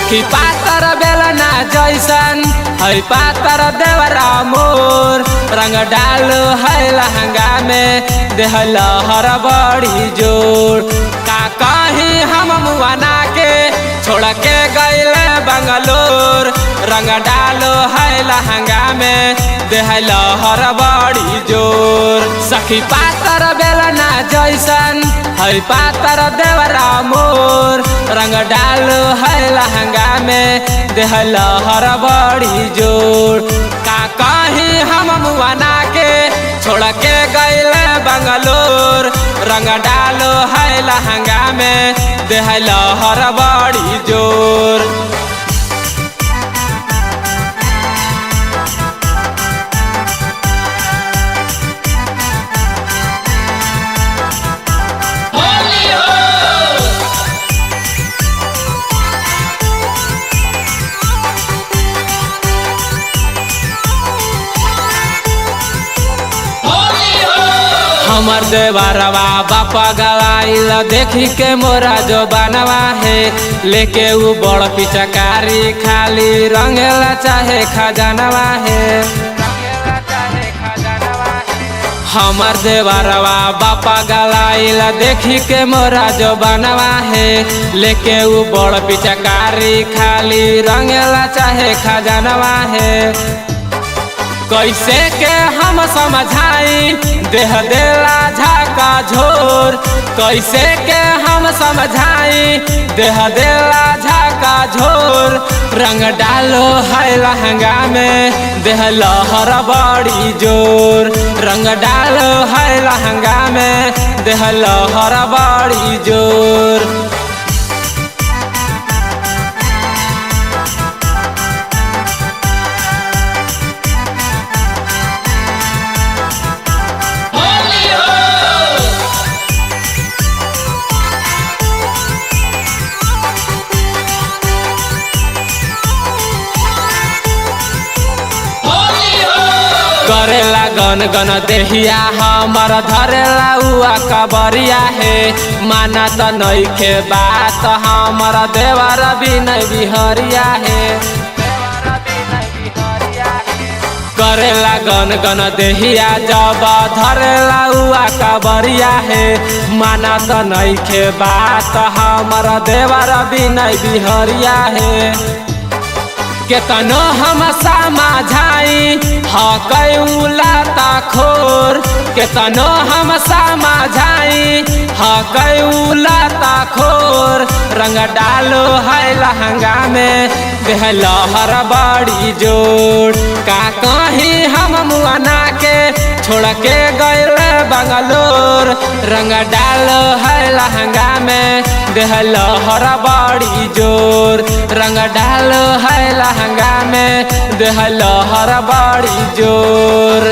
सखी पातर बेलना जैसन है पातर देवरा मोर रंग डालो है लहंगा में देहल हर बड़ी जोर का कहीं हम मुआना के छोड़ के गैल बंगलोर रंग डालो है लहंगा में देहल हर बड़ी जोर सखी पातर बेलना जैसन है पातर देवरा मोर रंग डालो है लहंगा में देहल हर बड़ी जोर का कहीं हम मुआना के छोड़ के गैल बंगलोर रंग डालो है लहंगा में देहल हर बड़ी जोर हमर देवरवा बापा गवाइल देखी के मोरा जो बनवा है लेके उ बड़ पिचकारी खाली रंगेला चाहे खजानवा है हमर देवरवा बापा गवाइल देखी के मोरा जो बनवा है लेके उ बड़ पिचकारी खाली रंगेला चाहे खजानवा है कैसे के हम समझाई देह देला झाका झोर कैसे के हम समझाई देह देला झाका झोर रंग डालो है लहंगा में देह लहर बड़ी जोर रंग डालो है लहंगा में देह लहर बड़ी जोर करेला गन गन देहिया हमर धरेला उआ कबरिया है माना त नइखे बात हमर देवर बिनय बिहरिया है करेला गन गन देहिया जब धरेला उआ कबरिया है माना त नइखे बात हमर देवर बिनय बिहरिया है केतनो हम समझाई हकौला खोर केतनो हम समझाई हकौला खोर रंग डालो है लहंगा में देह लहर बड़ी जोर का कहीं हम मुआना के छोड़ के गैल बंगलोर रंग डालो है लहंगा में देह लहर बड़ी जोर रंग डालो है लहंगा में देह लहर बड़ी जोर।